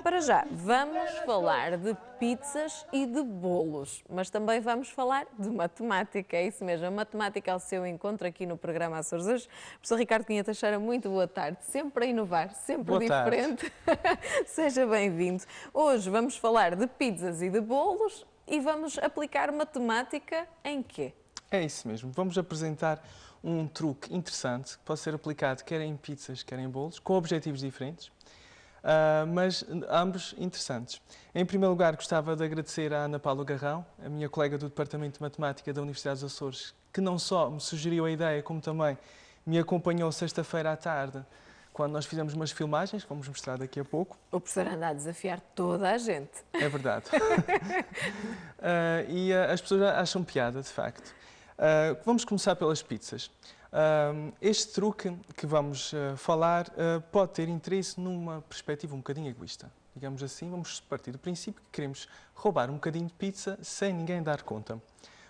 para já, vamos falar de pizzas e de bolos, mas também vamos falar de matemática, é isso mesmo, a matemática ao seu encontro aqui no programa Açores hoje. Professor Ricardo Cunha Teixeira, muito boa tarde, sempre a inovar, sempre Boa diferente. Seja bem-vindo. Hoje vamos falar de pizzas e de bolos e vamos aplicar matemática em quê? É isso mesmo. Vamos apresentar um truque interessante que pode ser aplicado quer em pizzas, quer em bolos, com objetivos diferentes, mas ambos interessantes. Em primeiro lugar, gostava de agradecer à Ana Paula Garrão, a minha colega do Departamento de Matemática da Universidade dos Açores, que não só me sugeriu a ideia, como também me acompanhou sexta-feira à tarde, quando nós fizemos umas filmagens, que vamos mostrar daqui a pouco. O professor anda a desafiar toda a gente. É verdade. E as pessoas acham piada, de facto. Vamos começar pelas pizzas. Este truque que vamos falar pode ter interesse numa perspectiva um bocadinho egoísta. Digamos assim, vamos partir do princípio que queremos roubar um bocadinho de pizza sem ninguém dar conta.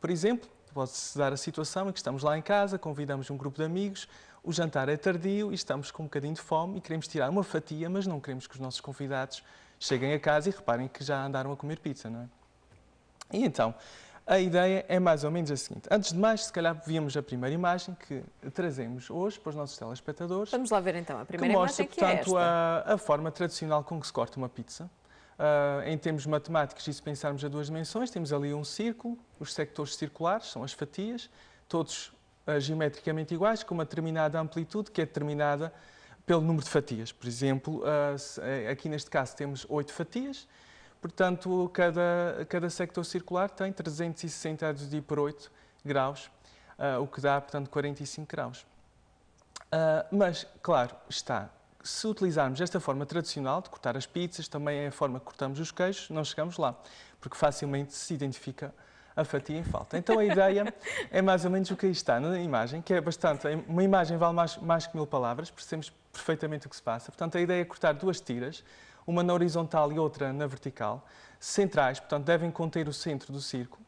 Por exemplo, pode-se dar a situação em que estamos lá em casa, convidamos um grupo de amigos, o jantar é tardio e estamos com um bocadinho de fome e queremos tirar uma fatia, mas não queremos que os nossos convidados cheguem a casa e reparem que já andaram a comer pizza, não é? E então, a ideia é mais ou menos a seguinte. Antes de mais, se calhar víamos a primeira imagem que trazemos hoje para os nossos telespectadores. Vamos lá ver então a primeira que mostra, imagem, que é portanto, esta. a forma tradicional com que se corta uma pizza. Em termos matemáticos, e se pensarmos a duas dimensões, temos ali um círculo, os sectores circulares são as fatias, todos geometricamente iguais, com uma determinada amplitude que é determinada pelo número de fatias. Por exemplo, aqui neste caso temos 8 fatias, portanto, cada sector circular tem 360 dividido por 8 graus, o que dá, portanto, 45 graus. Mas, claro, se utilizarmos esta forma tradicional de cortar as pizzas, também é a forma que cortamos os queijos, não chegamos lá, porque facilmente se identifica a fatia em falta. Então a ideia é mais ou menos o que aí está na imagem, que é bastante... Uma imagem vale mais que 1000 palavras, percebemos perfeitamente o que se passa. Portanto, a ideia é cortar duas tiras, uma na horizontal e outra na vertical, centrais, portanto, devem conter o centro do círculo.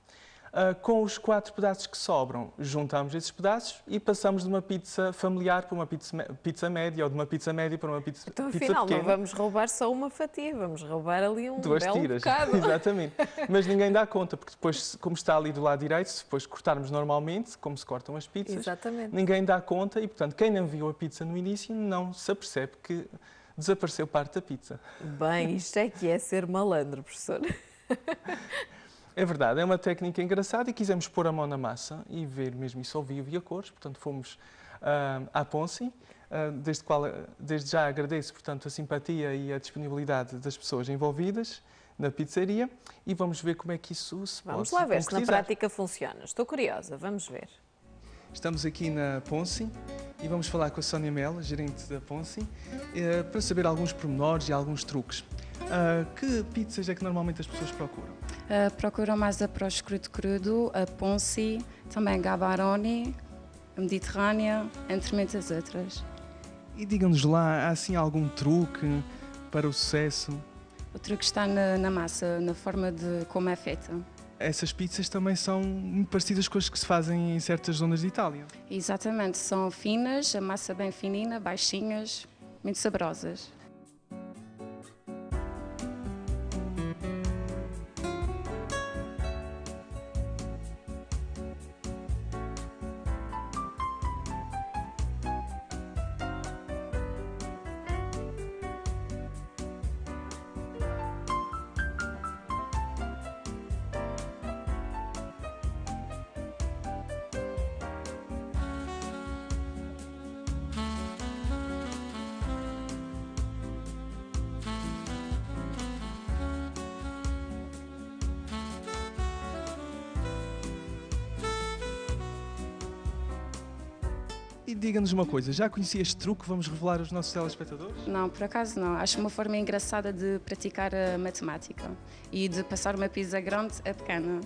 Com os 4 pedaços que sobram, juntamos esses pedaços e passamos de uma pizza familiar para uma pizza média, ou de uma pizza média para uma pizza Então, pequena. afinal, não vamos roubar só uma fatia, vamos roubar ali um Duas belo tiras, bocado. exatamente. Mas ninguém dá conta, porque depois, como está ali do lado direito, se depois cortarmos normalmente, como se cortam as pizzas, Exatamente. ninguém dá conta e, portanto, quem não viu a pizza no início não se apercebe que desapareceu parte da pizza. Bem, isto é que é ser malandro, professor. É verdade, é uma técnica engraçada e quisemos pôr a mão na massa e ver mesmo isso ao vivo e a cores, portanto fomos à Ponsi, desde já agradeço, portanto, a simpatia e a disponibilidade das pessoas envolvidas na pizzaria e vamos ver como é que isso se pode Vamos lá ver se na concretizar. prática funciona. Estou curiosa, vamos ver. Estamos aqui na Ponsi e vamos falar com a Sónia Mel, gerente da Ponsi, para saber alguns pormenores e alguns truques. Que pizzas é que normalmente as pessoas procuram? Procuram mais a prosciutto crudo, a Ponsi, também a Gabaroni, a Mediterrânea, entre muitas outras. E digam-nos lá, há assim algum truque para o sucesso? O truque está na massa, na forma de como é feita. Essas pizzas também são muito parecidas com as que se fazem em certas zonas de Itália. Exatamente, são finas, a massa bem fininha, baixinhas, muito saborosas. E diga-nos uma coisa, já conhecia este truque? Vamos revelar aos nossos telespectadores? Não, por acaso não. Acho uma forma engraçada de praticar a matemática e de passar uma pizza grande a pequena.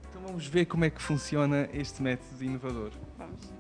Então vamos ver como é que funciona este método inovador. Vamos.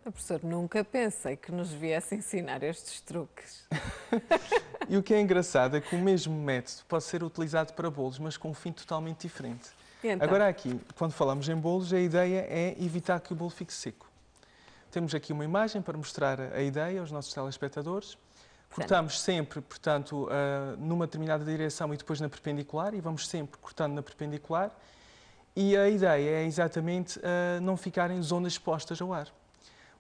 Professor, nunca pensei que nos viesse ensinar estes truques. E o que é engraçado é que o mesmo método pode ser utilizado para bolos, mas com um fim totalmente diferente. Então? Agora aqui, quando falamos em bolos, a ideia é evitar que o bolo fique seco. Temos aqui uma imagem para mostrar a ideia aos nossos telespectadores. Cortamos sempre, portanto, numa determinada direção e depois na perpendicular, e vamos sempre cortando na perpendicular. E a ideia é exatamente não ficarem zonas expostas ao ar.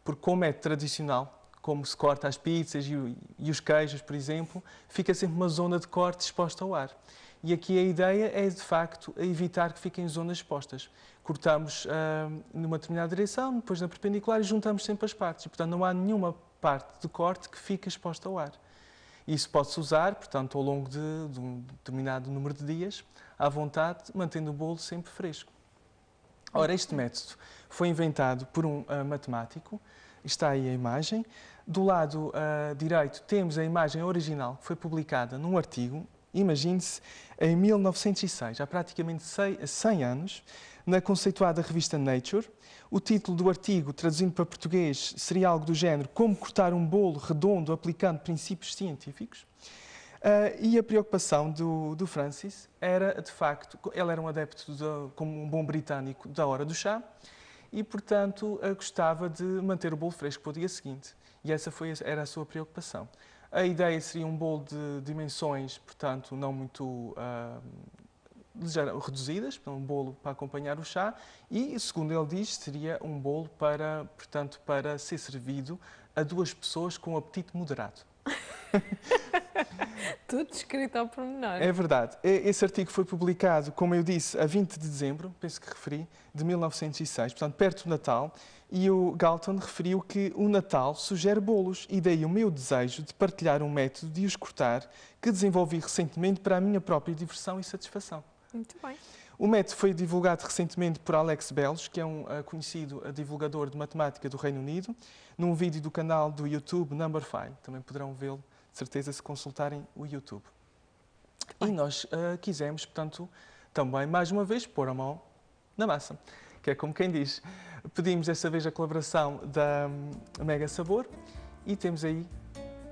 Porque com o método tradicional, como se corta as pizzas e os queijos, por exemplo, fica sempre uma zona de corte exposta ao ar. E aqui a ideia é, de facto, evitar que fiquem zonas expostas. Cortamos numa determinada direção, depois na perpendicular e juntamos sempre as partes. E, portanto, não há nenhuma parte de corte que fique exposta ao ar. Isso pode-se usar, portanto, ao longo de um determinado número de dias, à vontade, mantendo o bolo sempre fresco. Ora, este método foi inventado por um matemático. Está aí a imagem. Do lado direito temos a imagem original, que foi publicada num artigo, imagine-se, em 1906, há praticamente 100 anos, na conceituada revista Nature. O título do artigo, traduzindo para português, seria algo do género "Como cortar um bolo redondo aplicando princípios científicos". E a preocupação do Francis era, de facto, ele era um adepto, como um bom britânico, da hora do chá, e, portanto, gostava de manter o bolo fresco para o dia seguinte. E essa era a sua preocupação. A ideia seria um bolo de dimensões, portanto, não muito reduzidas, um bolo para acompanhar o chá, e, segundo ele diz, seria um bolo para, portanto, para ser servido a 2 pessoas com um apetite moderado. Tudo escrito ao pormenor. É verdade. Esse artigo foi publicado, como eu disse, a 20 de dezembro, penso que referi, de 1906, portanto, perto do Natal, e o Galton referiu que o Natal sugere bolos, e daí o meu desejo de partilhar um método de os cortar que desenvolvi recentemente para a minha própria diversão e satisfação. Muito bem. O método foi divulgado recentemente por Alex Belge, que é um conhecido divulgador de matemática do Reino Unido, num vídeo do canal do YouTube Numberphile. Também poderão vê-lo, de certeza, se consultarem o YouTube. E nós quisemos, portanto, também, mais uma vez, pôr a mão na massa, que é como quem diz. Pedimos desta vez a colaboração da Mega Sabor e temos aí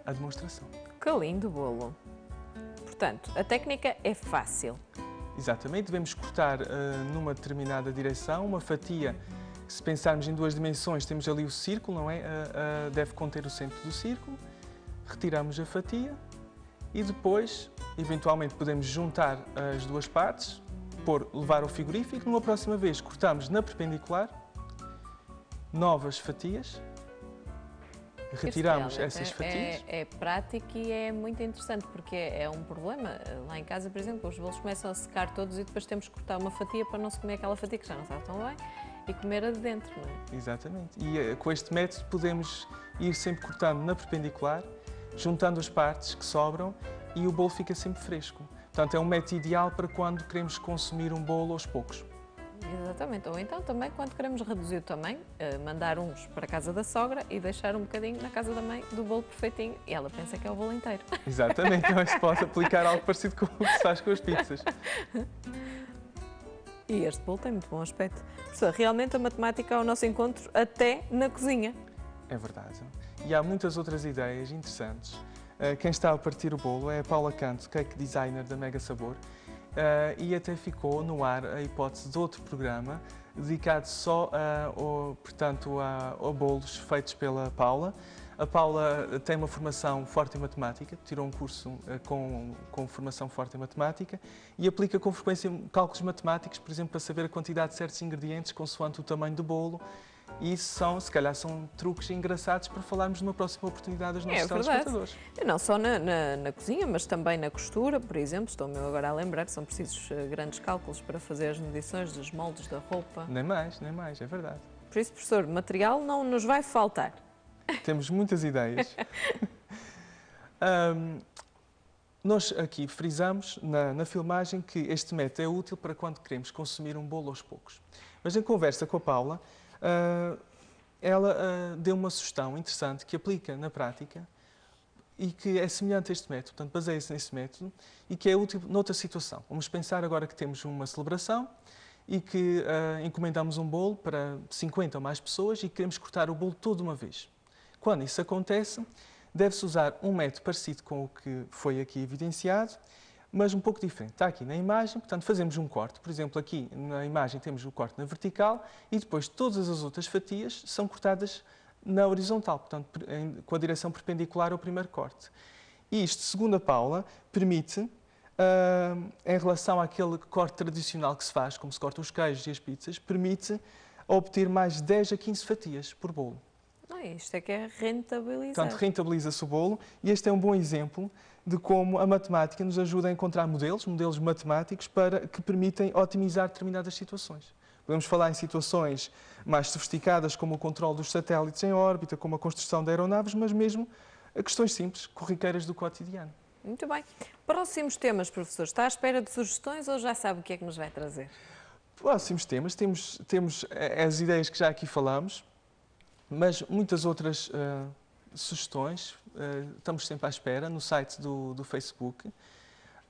a demonstração. Que lindo bolo. Portanto, a técnica é fácil. Exatamente, devemos cortar numa determinada direção, uma fatia, se pensarmos em 2 dimensões, temos ali o círculo, não é? Deve conter o centro do círculo, retiramos a fatia e depois, eventualmente, podemos juntar as 2 partes, levar ao frigorífico, numa próxima vez cortamos na perpendicular, novas fatias, retiramos essas fatias. É prático e é muito interessante, porque é um problema. Lá em casa, por exemplo, os bolos começam a secar todos e depois temos que cortar uma fatia para não se comer aquela fatia que já não sabe tão bem e comer a de dentro, não é? Exatamente. E com este método podemos ir sempre cortando na perpendicular, juntando as partes que sobram e o bolo fica sempre fresco. Portanto, é um método ideal para quando queremos consumir um bolo aos poucos. Exatamente. Ou então também quando queremos reduzir o tamanho, mandar uns para a casa da sogra e deixar um bocadinho na casa da mãe do bolo perfeitinho. E ela pensa que é o bolo inteiro. Exatamente. Então se pode aplicar algo parecido com o que se faz com as pizzas. E este bolo tem muito bom aspecto. Professor, realmente a matemática é o nosso encontro até na cozinha. É verdade. E há muitas outras ideias interessantes. Quem está a partir o bolo é a Paula Canto, cake designer da Mega Sabor. E até ficou no ar a hipótese de outro programa dedicado só a bolos feitos pela Paula. A Paula tem uma formação forte em matemática, tirou um curso com formação forte em matemática e aplica com frequência cálculos matemáticos, por exemplo, para saber a quantidade de certos ingredientes consoante o tamanho do bolo. E isso se calhar são truques engraçados para falarmos numa próxima oportunidade aos nossos telespectadores. Não só na cozinha, mas também na costura, por exemplo. Estou-me agora a lembrar que são precisos grandes cálculos para fazer as medições dos moldes da roupa. Nem mais, é verdade. Por isso, professor, material não nos vai faltar. Temos muitas ideias. Nós aqui frisamos na filmagem que este método é útil para quando queremos consumir um bolo aos poucos. Mas em conversa com a Paula, ela deu uma sugestão interessante que aplica na prática e que é semelhante a este método, portanto baseia-se nesse método e que é útil noutra situação. Vamos pensar agora que temos uma celebração e que encomendamos um bolo para 50 ou mais pessoas e queremos cortar o bolo todo de uma vez. Quando isso acontece, deve-se usar um método parecido com o que foi aqui evidenciado, mas um pouco diferente. Está aqui na imagem, portanto, fazemos um corte. Por exemplo, aqui na imagem temos o corte na vertical e depois todas as outras fatias são cortadas na horizontal, portanto, com a direção perpendicular ao primeiro corte. E isto, segundo a Paula, permite, em relação àquele corte tradicional que se faz, como se corta os queijos e as pizzas, permite obter mais de 10 a 15 fatias por bolo. Isto é que é rentabilizar. Portanto, rentabiliza-se o bolo e este é um bom exemplo de como a matemática nos ajuda a encontrar modelos matemáticos que permitem otimizar determinadas situações. Podemos falar em situações mais sofisticadas, como o controle dos satélites em órbita, como a construção de aeronaves, mas mesmo a questões simples, corriqueiras do cotidiano. Muito bem. Próximos temas, professor. Está à espera de sugestões ou já sabe o que é que nos vai trazer? Próximos temas, temos as ideias que já aqui falamos, mas muitas outras sugestões, estamos sempre à espera no site do Facebook.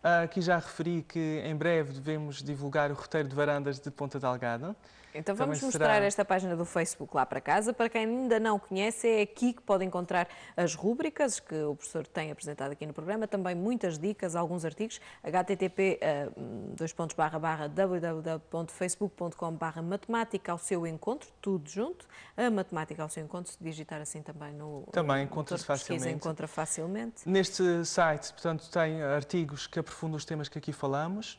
Aqui já referi que em breve devemos divulgar o roteiro de varandas de Ponta Delgada. Então vamos mostrar esta página do Facebook lá para casa. Para quem ainda não conhece, é aqui que pode encontrar as rúbricas que o professor tem apresentado aqui no programa, também muitas dicas, alguns artigos, http://www.facebook.com/matemática ao seu encontro, tudo junto. A matemática ao seu encontro, se digitar assim também no também encontra-se facilmente. Encontra facilmente. Neste site, portanto, tem artigos que aprofundam os temas que aqui falamos.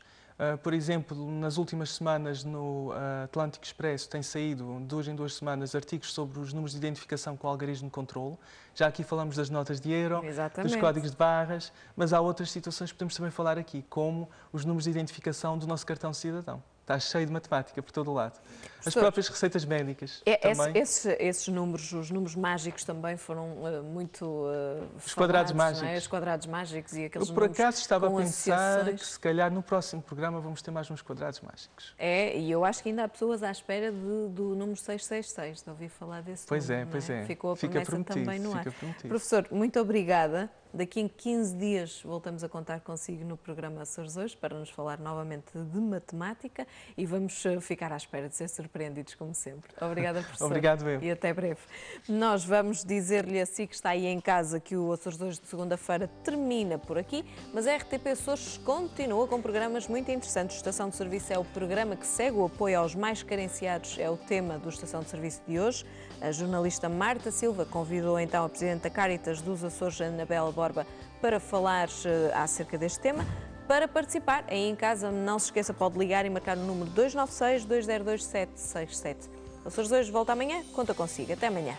Por exemplo, nas últimas semanas no Atlântico Expresso tem saído, 2 em 2 semanas, artigos sobre os números de identificação com algarismo de controle. Já aqui falamos das notas de euro, dos códigos de barras, mas há outras situações que podemos também falar aqui, como os números de identificação do nosso cartão de cidadão. Está cheio de matemática por todo o lado. As próprias receitas médicas também. Esses números, os números mágicos também foram muito os quadrados mágicos. Não é? Os quadrados mágicos e aqueles números. Eu, por acaso, estava a pensar que se calhar no próximo programa vamos ter mais uns quadrados mágicos. E eu acho que ainda há pessoas à espera do número 666, de ouvir falar desse número. Pois é. Ficou a promessa também no ar. Prometido. Professor, muito obrigada. Daqui em 15 dias voltamos a contar consigo no programa Açores Hoje para nos falar novamente de matemática e vamos ficar à espera de ser surpreendidos como sempre. Obrigada, professor. Obrigado, eu. E até breve. Nós vamos dizer-lhe assim que está aí em casa que o Açores Hoje de segunda-feira termina por aqui, mas a RTP Açores continua com programas muito interessantes. Estação de Serviço é o programa que segue, o apoio aos mais carenciados é o tema do Estação de Serviço de hoje. A jornalista Marta Silva convidou então a Presidente da Cáritas dos Açores, Anabela Borba, para falar acerca deste tema. Para participar, aí em casa, não se esqueça, pode ligar e marcar o número 296-202-767. Açores Hoje volta amanhã, conta consigo. Até amanhã.